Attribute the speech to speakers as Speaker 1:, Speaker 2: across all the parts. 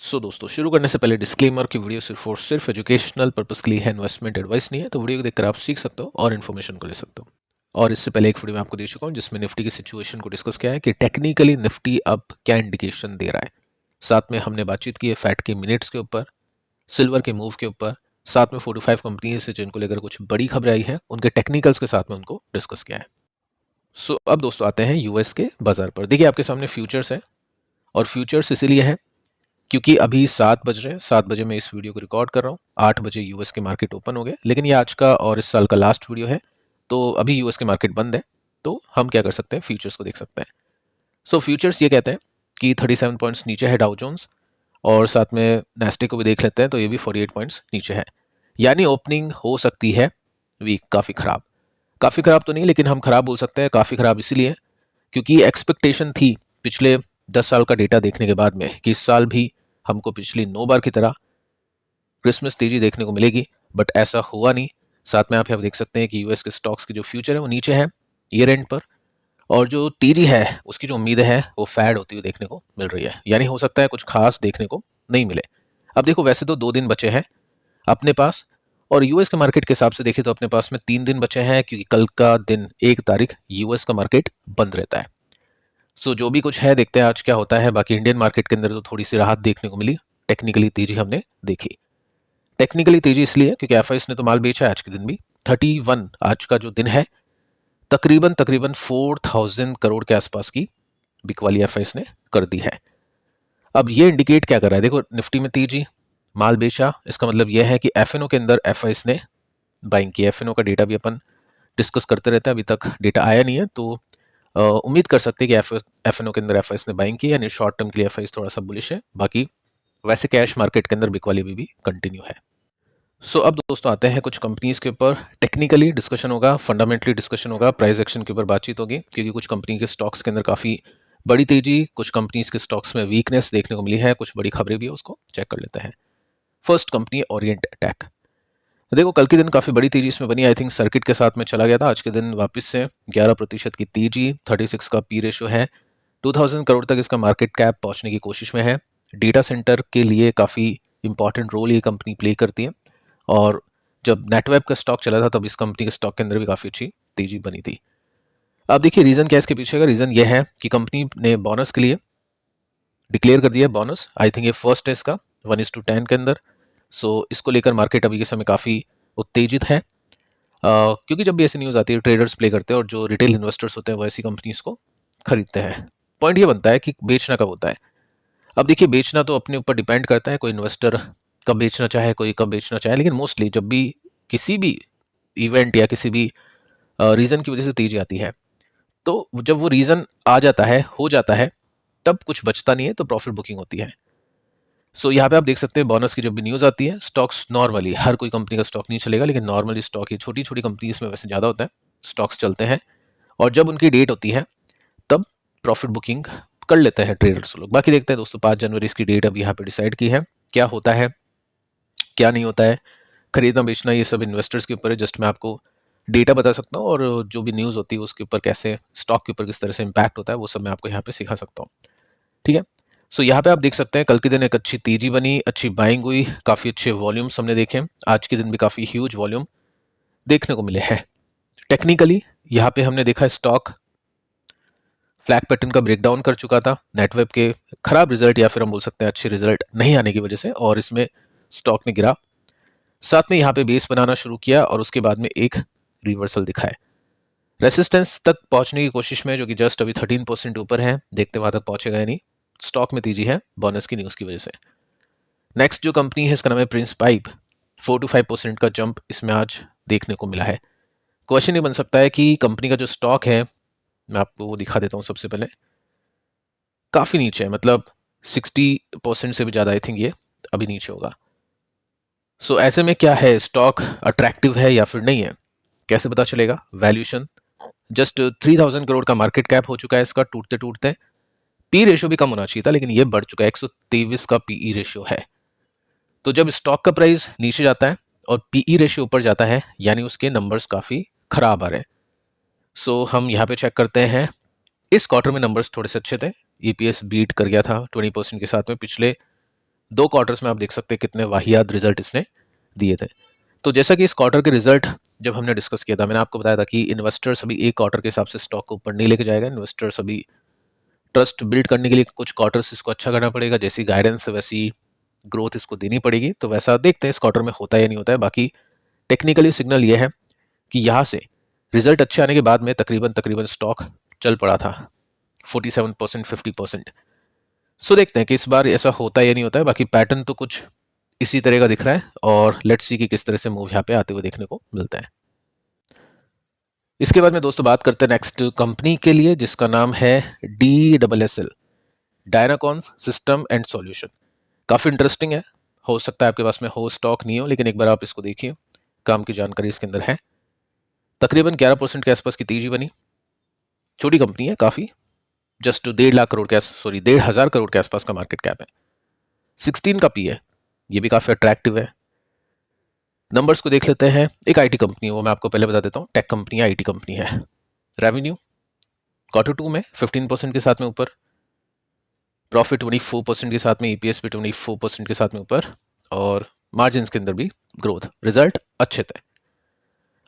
Speaker 1: दोस्तों शुरू करने से पहले डिस्क्लेमर की वीडियो सिर्फ और सिर्फ एजुकेशनल पर्पस के लिए है, इन्वेस्टमेंट एडवाइस नहीं है। तो वीडियो को देखकर आप सीख सकते हो और इन्फॉर्मेशन को ले सकते हो। और इससे पहले एक वीडियो में आपको दे चुका हूँ जिसमें निफ्टी की सिचुएशन को डिस्कस किया है कि टेक्निकली निफ्टी अब क्या इंडिकेशन दे रहा है। साथ में हमने बातचीत की है फैट के मिनट्स के ऊपर, सिल्वर के मूव के ऊपर, साथ में 45 कंपनीज से जिनको लेकर कुछ बड़ी खबरें आई है उनके टेक्निकल्स के साथ में उनको डिस्कस किया है। अब दोस्तों आते हैं यूएस के बाजार पर। देखिए आपके सामने फ्यूचर्स है और फ्यूचर्स इसीलिए है क्योंकि अभी 7 बज रहे हैं। 7 बजे मैं इस वीडियो को रिकॉर्ड कर रहा हूँ। 8 बजे यूएस के मार्केट ओपन हो गए, लेकिन ये आज का और इस साल का लास्ट वीडियो है, तो अभी यूएस के मार्केट बंद है। तो हम क्या कर सकते हैं, फ्यूचर्स को देख सकते हैं। फ्यूचर्स ये कहते हैं कि 37 पॉइंट्स नीचे है डाउ जोन्स, और साथ में नेस्टे को भी देख लेते हैं तो ये भी 48 पॉइंट्स नीचे है। यानी ओपनिंग हो सकती है वीक काफ़ी ख़राब तो नहीं, लेकिन हम ख़राब बोल सकते हैं। काफ़ी ख़राब इसीलिए क्योंकि एक्सपेक्टेशन थी पिछले 10 साल का डेटा देखने के बाद में कि इस साल भी हमको पिछली 9 बार की तरह क्रिसमस तेजी देखने को मिलेगी, बट ऐसा हुआ नहीं। साथ में आप यहाँ देख सकते हैं कि यूएस के स्टॉक्स की जो फ्यूचर है वो नीचे है ईयर एंड पर, और जो तेजी है उसकी जो उम्मीद है वो फैड होती हुई देखने को मिल रही है। यानी हो सकता है कुछ खास देखने को नहीं मिले। अब देखो वैसे तो 2 दिन बचे हैं अपने पास, और यूएस के मार्केट के हिसाब से देखें तो अपने पास में 3 दिन बचे हैं, क्योंकि कल का दिन 1 तारीख यूएस का मार्केट बंद रहता है। जो भी कुछ है देखते हैं आज क्या होता है। बाकी इंडियन मार्केट के अंदर तो थोड़ी सी राहत देखने को मिली, टेक्निकली तेजी हमने देखी। टेक्निकली तेजी इसलिए क्योंकि एफआईएस ने तो माल बेचा है आज के दिन भी। 31 आज का जो दिन है, तकरीबन तकरीबन 4000 करोड़ के आसपास की बिकवाली एफआईएस ने कर दी है। अब ये इंडिकेट क्या कर रहा है, देखो निफ्टी में तेजी, माल बेचा, इसका मतलब यह है कि एफएनओ के अंदर एफआईएस ने बाइंग की। एफएनओ का डेटा भी अपन डिस्कस करते रहते हैं, अभी तक डेटा आया नहीं है, तो उम्मीद कर सकते हैं कि एफएनओ के अंदर एफआईएस ने बाइंग की, यानी शॉर्ट टर्म के लिए एफआईएस थोड़ा सा बुलिश है। बाकी वैसे कैश मार्केट के अंदर बिकवाली भी कंटिन्यू है। अब दोस्तों आते हैं कुछ कंपनीज के ऊपर। टेक्निकली डिस्कशन होगा, फंडामेंटली डिस्कशन होगा, प्राइस एक्शन के ऊपर बातचीत होगी, क्योंकि कुछ कंपनी के स्टॉक्स के अंदर काफ़ी बड़ी तेजी, कुछ कंपनीज के स्टॉक्स में वीकनेस देखने को मिली है, कुछ बड़ी खबरें भी है, उसको चेक कर लेते हैं। First company Orient Tech. देखो कल के दिन काफ़ी बड़ी तेजी इसमें बनी। आई थिंक सर्किट के साथ में चला गया था। आज के दिन वापस से 11% की तेजी, 36 का पी रेशो है, 2000 करोड़ तक इसका मार्केट कैप पहुंचने की कोशिश में है। डेटा सेंटर के लिए काफ़ी इंपॉर्टेंट रोल ये कंपनी प्ले करती है, और जब नेटवेब का स्टॉक चला था तब इस कंपनी के स्टॉक के अंदर भी काफ़ी अच्छी तेजी बनी थी। अब देखिए रीज़न क्या है इसके पीछे का। रीज़न ये है कि कंपनी ने बोनस के लिए डिक्लेयर कर दिया बोनस। आई थिंक ये फर्स्ट है इसका 1:10 के अंदर। इसको लेकर मार्केट अभी के समय काफ़ी उत्तेजित है, क्योंकि जब भी ऐसी न्यूज़ आती है ट्रेडर्स प्ले करते हैं, और जो रिटेल इन्वेस्टर्स होते हैं वो ऐसी कंपनीज को खरीदते हैं। पॉइंट ये बनता है कि बेचना कब होता है। अब देखिए बेचना तो अपने ऊपर डिपेंड करता है, कोई इन्वेस्टर कब बेचना चाहे, कोई कब बेचना चाहे, लेकिन मोस्टली जब भी किसी भी इवेंट या किसी भी रीज़न की वजह से तेजी आती है, तो जब वो रीज़न आ जाता है, हो जाता है, तब कुछ बचता नहीं है, तो प्रॉफिट बुकिंग होती है। यहाँ पे आप देख सकते हैं बोनस की जब भी न्यूज़ आती है, स्टॉक्स नॉर्मली, हर कोई कंपनी का स्टॉक नहीं चलेगा, लेकिन नॉर्मली स्टॉक ये छोटी छोटी कंपनीज में वैसे ज़्यादा होता है, स्टॉक्स चलते हैं, और जब उनकी डेट होती है तब प्रॉफिट बुकिंग कर लेते हैं ट्रेडर्स लोग। बाकी देखते हैं दोस्तों, 5 जनवरी इसकी डेट अभी यहाँ पे डिसाइड की है, क्या होता है क्या नहीं होता है, खरीदना बेचना ये सब इन्वेस्टर्स के ऊपर है। जस्ट मैं आपको डेटा बता सकता हूँ, और जो भी न्यूज़ होती है उसके ऊपर कैसे, स्टॉक के ऊपर किस तरह से इम्पैक्ट होता है, वो सब मैं आपको यहाँ पे सिखा सकता हूँ। ठीक है। यहाँ पे आप देख सकते हैं कल के दिन एक अच्छी तेजी बनी, अच्छी बाइंग हुई, काफ़ी अच्छे वॉल्यूम्स हमने देखे। आज के दिन भी काफ़ी ह्यूज वॉल्यूम देखने को मिले हैं। टेक्निकली यहाँ पे हमने देखा स्टॉक फ्लैग पैटर्न का ब्रेकडाउन कर चुका था नेटवेब के खराब रिजल्ट, या फिर हम बोल सकते हैं अच्छे रिजल्ट नहीं आने की वजह से, और इसमें स्टॉक ने गिरा। साथ में यहाँ पे बेस बनाना शुरू किया, और उसके बाद में एक रिवर्सल दिखा है। रेसिस्टेंस तक पहुंचने की कोशिश में, जो कि जस्ट अभी 13% ऊपर है, देखते वहां तक पहुंचेगा या नहीं। स्टॉक में तेजी है बोनस की न्यूज़ की वजह से। नेक्स्ट जो कंपनी है इसका नाम है प्रिंस पाइप। 4 to 5% का जंप इसमें आज देखने को मिला है। क्वेश्चन ये बन सकता है कि कंपनी का जो स्टॉक है, मैं आपको वो दिखा देता हूँ सबसे पहले, काफ़ी नीचे है, मतलब 60% से भी ज़्यादा आई थिंक ये अभी नीचे होगा। ऐसे में क्या है, स्टॉक अट्रैक्टिव है या फिर नहीं है, कैसे पता चलेगा। वैल्यूएशन जस्ट 3000 करोड़ का मार्केट कैप हो चुका है इसका टूटते टूटते। पी रेशियो भी कम होना चाहिए था, लेकिन ये बढ़ चुका है, 123 का पीई रेशियो है। तो जब स्टॉक का प्राइस नीचे जाता है और पीई रेशियो ऊपर जाता है, यानी उसके नंबर्स काफ़ी खराब आ रहे हैं। हम यहाँ पे चेक करते हैं, इस क्वार्टर में नंबर्स थोड़े से अच्छे थे। ईपीएस बीट कर गया था 20% के साथ में। पिछले 2 क्वार्टर्स में आप देख सकते हैं कितने वाहियात रिजल्ट इसने दिए थे। तो जैसा कि इस क्वार्टर के रिजल्ट जब हमने डिस्कस किया था, मैंने आपको बताया था कि इन्वेस्टर्स अभी एक क्वार्टर के हिसाब से स्टॉक को ऊपर नहीं लेके जाएगा। इन्वेस्टर्स अभी ट्रस्ट बिल्ड करने के लिए कुछ क्वार्टर्स इसको अच्छा करना पड़ेगा, जैसी गाइडेंस वैसी ग्रोथ इसको देनी पड़ेगी। तो वैसा देखते हैं इस क्वार्टर में होता है या नहीं होता है। बाकी टेक्निकली सिग्नल ये है कि यहाँ से रिजल्ट अच्छे आने के बाद में तकरीबन तकरीबन स्टॉक चल पड़ा था 47% 50%। सो देखते हैं कि इस बार ऐसा होता है या नहीं होता है। बाकी पैटर्न तो कुछ इसी तरह का दिख रहा है और लेट्स सी कि किस तरह से मूव यहाँ पे आते हुए देखने को मिलता है। इसके बाद में दोस्तों बात करते हैं नेक्स्ट कंपनी के लिए, जिसका नाम है DSSL, डायनाकॉन्स सिस्टम एंड सॉल्यूशन। काफ़ी इंटरेस्टिंग है। हो सकता है आपके पास में हो स्टॉक नहीं हो, लेकिन एक बार आप इसको देखिए, काम की जानकारी इसके अंदर है। तकरीबन 11% के आसपास की तेजी बनी। छोटी कंपनी है काफ़ी, जस्ट 1,50,000 करोड़ के आसपास का मार्केट कैप है। 16 का पी है, ये भी काफ़ी अट्रैक्टिव है। नंबर्स को देख लेते हैं। एक आईटी कंपनी है, वो मैं आपको पहले बता देता हूँ, टेक कंपनी आईटी कंपनी है। रेवेन्यू Q2 में 15% के साथ में ऊपर, प्रॉफिट 24% के साथ में, ईपीएस भी 24% के साथ में ऊपर, और मार्जिन के अंदर भी ग्रोथ, रिजल्ट अच्छे थे।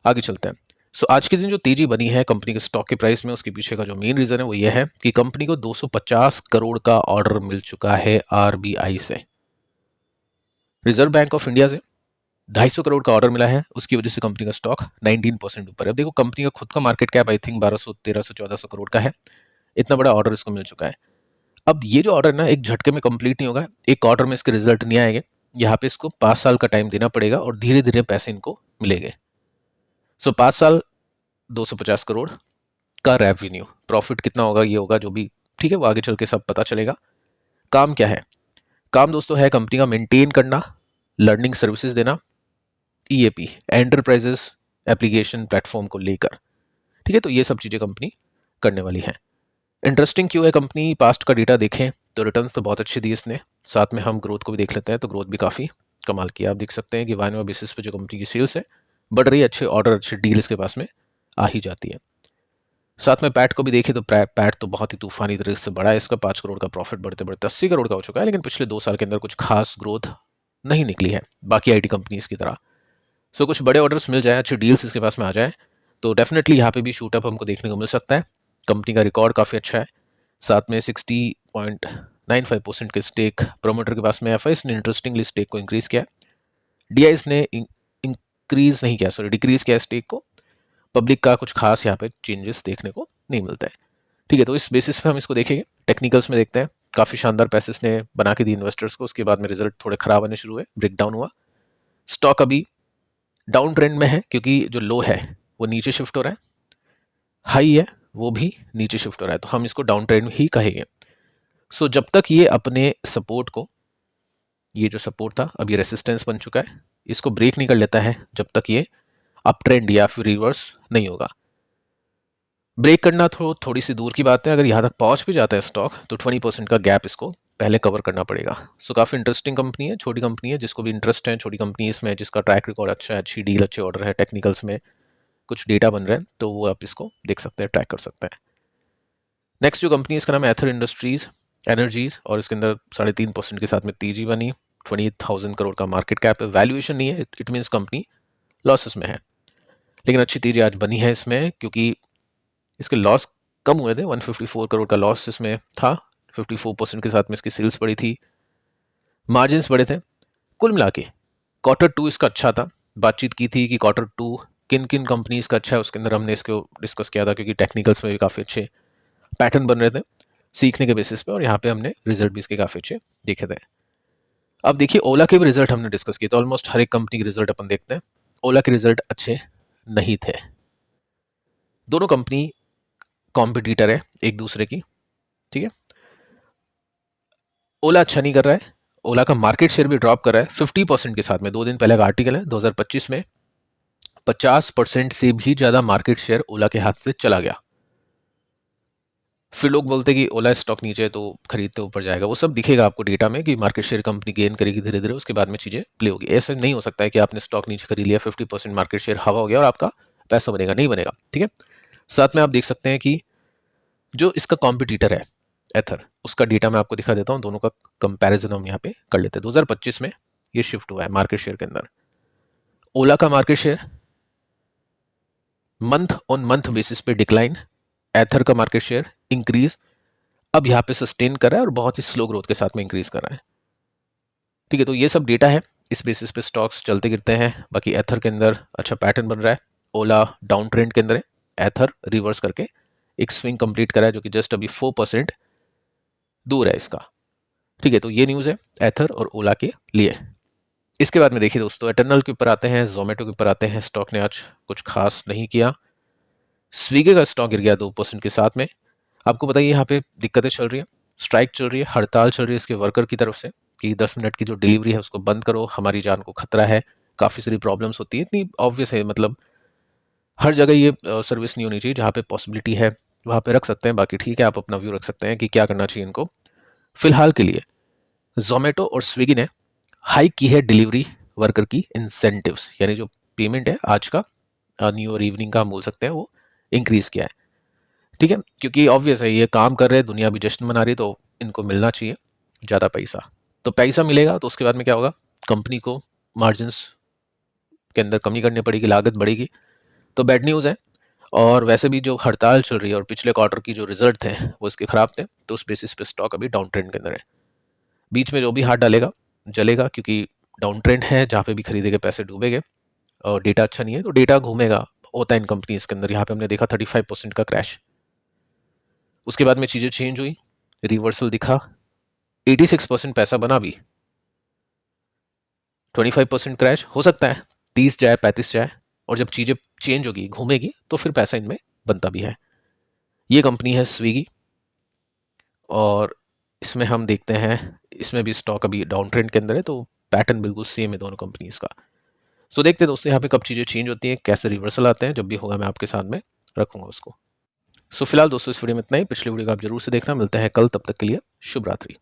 Speaker 1: आगे चलते हैं। आज के दिन जो तेजी बनी है कंपनी के स्टॉक के प्राइस में, उसके पीछे का जो मेन रीजन है वो ये है कि कंपनी को 250 करोड़ का ऑर्डर मिल चुका है आरबीआई से, रिजर्व बैंक ऑफ इंडिया से 250 करोड़ का ऑर्डर मिला है। उसकी वजह से कंपनी का स्टॉक 19% ऊपर है। अब देखो, कंपनी का खुद का market cap I think 1200 1300 1400 crore का है। इतना बड़ा ऑर्डर इसको मिल चुका है। अब ये जो ऑर्डर ना एक झटके में कंप्लीट नहीं होगा, एक क्वार्टर में इसके रिजल्ट नहीं आएंगे। यहाँ पे इसको 5 साल का टाइम देना पड़ेगा और धीरे धीरे पैसे इनको मिलेंगे। 5 साल 250 करोड़ का रेवेन्यू, प्रॉफिट कितना होगा ये होगा जो भी, ठीक है, वो आगे चल के सब पता चलेगा। काम क्या है? काम दोस्तों है कंपनी का मेंटेन करना, लर्निंग सर्विसेज देना, ईएपी, एंटरप्राइजेस एप्लीकेशन प्लेटफॉर्म को लेकर, ठीक है। तो ये सब चीज़ें कंपनी करने वाली है। इंटरेस्टिंग क्यों है कंपनी? पास्ट का डेटा देखें तो रिटर्न्स तो बहुत अच्छे दिए इसने। साथ में हम ग्रोथ को भी देख लेते हैं, तो ग्रोथ भी काफ़ी कमाल की। आप देख सकते हैं कि वाइनवा बेसिस पे जो कंपनी की सेल्स है बढ़ रही है, अच्छे ऑर्डर अच्छे डील इसके पास में आ ही जाती है। साथ में पैट को भी देखें तो पैट तो बहुत ही तूफानी तरीके से बढ़ा है इसका। 5 करोड़ का प्रॉफिट बढ़ते बढ़ते 80 करोड़ का हो चुका है, लेकिन पिछले 2 साल के अंदर कुछ खास ग्रोथ नहीं निकली है बाकी आईटी कंपनीज की तरह। कुछ बड़े ऑर्डर्स मिल जाए, अच्छे डील्स इसके पास में आ जाए, तो डेफिनेटली यहाँ पे भी शूट अप हमको देखने को मिल सकता है। कंपनी का रिकॉर्ड काफ़ी अच्छा है। साथ में 60.95% के स्टेक प्रोमोटर के पास में है। इसने इंटरेस्टिंगली स्टेक को इंक्रीज किया। डीआईएस ने इंक्रीज नहीं किया, सॉरी डिक्रीज किया स्टेक को। पब्लिक का कुछ खास यहाँ पे चेंजेस देखने को नहीं मिलता है, ठीक है। तो इस बेसिस पे हम इसको देखेंगे। टेक्निकल्स में देखते हैं, काफ़ी शानदार पैसे इसने बना के दी इन्वेस्टर्स को। उसके बाद में रिजल्ट थोड़े खराब आने शुरू हुए, ब्रेकडाउन हुआ। स्टॉक अभी डाउन ट्रेंड में है क्योंकि जो लो है वो नीचे शिफ्ट हो रहा है, हाई है वो भी नीचे शिफ्ट हो रहा है, तो हम इसको डाउन ट्रेंड ही कहेंगे। जब तक ये अपने सपोर्ट को, ये जो सपोर्ट था अब ये रेसिस्टेंस बन चुका है, इसको ब्रेक नहीं कर लेता है जब तक ये अप ट्रेंड या फिर रिवर्स नहीं होगा। ब्रेक करना थोड़ी सी दूर की बात है। अगर यहाँ तक पहुँच भी जाता है स्टॉक, तो 20% का गैप इसको पहले कवर करना पड़ेगा। काफ़ी इंटरेस्टिंग कंपनी है, छोटी कंपनी है, जिसको भी इंटरेस्ट है छोटी कंपनीज में, जिसका ट्रैक रिकॉर्ड अच्छा है, अच्छी डील, अच्छे ऑर्डर है, टेक्निकल्स में कुछ डेटा बन रहे हैं, तो वो आप इसको देख सकते हैं, ट्रैक कर सकते हैं। नेक्स्ट जो कंपनी है इसका नाम है एथर इंडस्ट्रीज एनर्जीज, और इसके अंदर 3.5% के साथ में तेजी बनी। 20,000 करोड़ का मार्केट कैप है। वैल्यूएशन नहीं है, इट मीन्स कंपनी लॉसेस में है, लेकिन अच्छी तेजी आज बनी है इसमें, क्योंकि इसके लॉस कम हुए थे। 154 करोड़ का लॉस इसमें था। 54% के साथ में इसकी सेल्स बढ़ी थी, मार्जिन बढ़े थे। कुल मिला के Q2 इसका अच्छा था। बातचीत की थी कि Q2 किन किन कंपनीज का अच्छा है, उसके अंदर हमने इसको डिस्कस किया था, क्योंकि टेक्निकल्स में भी काफ़ी अच्छे पैटर्न बन रहे थे सीखने के बेसिस पे, और यहाँ पे हमने रिजल्ट भी इसके काफ़ी अच्छे देखे थे। अब देखिए, ओला के भी रिजल्ट हमने डिस्कस किए, तो ऑलमोस्ट हर एक कंपनी के रिजल्ट अपन देखते हैं। ओला के रिजल्ट अच्छे नहीं थे। दोनों कंपनी कॉम्पिटिटर है एक दूसरे की, ठीक है। ओला अच्छा नहीं कर रहा है, ओला का मार्केट शेयर भी ड्रॉप कर रहा है 50% के साथ में। 2 दिन पहले का आर्टिकल है, 2025 में 50% से भी ज़्यादा मार्केट शेयर ओला के हाथ से चला गया। फिर लोग बोलते हैं कि ओला स्टॉक नीचे है तो खरीदते ऊपर जाएगा। वो सब दिखेगा आपको डेटा में कि मार्केट शेयर कंपनी गेन करेगी धीरे धीरे, उसके बाद में चीज़ें प्ले होगी। ऐसा नहीं हो सकता है कि आपने स्टॉक नीचे खरीद लिया, 50% मार्केट शेयर हवा हो गया और आपका पैसा बनेगा, नहीं बनेगा, ठीक है। साथ में आप देख सकते हैं कि जो इसका कॉम्पिटिटर है एथर, उसका डेटा मैं आपको दिखा देता हूँ, दोनों का कंपैरिजन हम यहाँ पे कर लेते हैं। 2025 में ये शिफ्ट हुआ है मार्केट शेयर के अंदर। ओला का market share month on month basis पे डिक्लाइन, एथर का मार्केट शेयर इंक्रीज, अब यहाँ पे सस्टेन कर रहा है और बहुत ही स्लो ग्रोथ के साथ में इंक्रीज कर रहा है। ठीक है, तो ये सब डेटा है, इस बेसिस पे स्टॉक्स चलते गिरते हैं। बाकी एथर के अंदर अच्छा पैटर्न बन रहा है, ओला डाउन ट्रेंड के अंदर है, एथर रिवर्स करके एक स्विंग कंप्लीट करा है जो कि जस्ट अभी 4% दूर है इसका। ठीक है, तो ये न्यूज़ है एथर और ओला के लिए। इसके बाद में देखिए दोस्तों, एटर्नल के ऊपर आते हैं, जोमेटो के ऊपर आते हैं। स्टॉक ने आज कुछ खास नहीं किया। स्विगी का स्टॉक गिर गया 2% के साथ में। आपको बताइए यहाँ पे दिक्कतें चल रही है, स्ट्राइक चल रही है, हड़ताल चल रही है इसके वर्कर की तरफ से कि 10 मिनट की जो डिलीवरी है उसको बंद करो, हमारी जान को खतरा है। काफ़ी सारी प्रॉब्लम्स होती है, इतनी ऑब्वियस है, मतलब हर जगह ये सर्विस नहीं होनी चाहिए। जहाँ पे पॉसिबिलिटी है वहाँ पे रख सकते हैं, बाकी ठीक है, आप अपना व्यू रख सकते हैं कि क्या करना चाहिए इनको। फिलहाल के लिए जोमेटो और स्विगी ने हाई की है डिलीवरी वर्कर की इंसेंटिव्स, यानी जो पेमेंट है आज का, न्यू ईयर इवनिंग का हम बोल सकते हैं, वो इंक्रीज किया है। ठीक है, क्योंकि ऑब्वियस है ये काम कर रहे हैं, दुनिया भी जश्न मना रही है, तो इनको मिलना चाहिए ज़्यादा पैसा। तो पैसा मिलेगा तो उसके बाद में क्या होगा, कंपनी को मार्जिन्स के अंदर कमी करनी पड़ेगी, लागत बढ़ेगी, तो बैड न्यूज़ है। और वैसे भी जो हड़ताल चल रही है और पिछले क्वार्टर की जो रिजल्ट थे वो इसके खराब थे, तो उस बेसिस पे स्टॉक अभी डाउन ट्रेंड के अंदर है। बीच में जो भी हाथ डालेगा जलेगा, क्योंकि डाउन ट्रेंड है, जहाँ पे भी खरीदेंगे पैसे डूबेंगे और डेटा अच्छा नहीं है तो डेटा घूमेगा, होता है इन कंपनीज के अंदर। यहाँ पे हमने देखा 35% का क्रैश। उसके बाद में चीज़ें चेंज हुई, रिवर्सल दिखा, 86% पैसा बना भी, 25% क्रैश। हो सकता है 30 जाए 35 जाए, और जब चीज़ें चेंज होगी घूमेगी तो फिर पैसा इनमें बनता भी है। ये कंपनी है स्विगी, और इसमें हम देखते हैं इसमें भी स्टॉक अभी डाउन ट्रेंड के अंदर है, तो पैटर्न बिल्कुल सेम है दोनों कंपनीज का। सो देखते हैं दोस्तों यहाँ पे कब चीज़ें चेंज होती हैं, कैसे रिवर्सल आते हैं, जब भी होगा मैं आपके साथ में रखूंगा उसको। सो फिलहाल दोस्तों इस वीडियो में इतना ही, पिछले वीडियो को आप जरूर से देखना। मिलते हैं कल, तब तक के लिए शुभ रात्रि।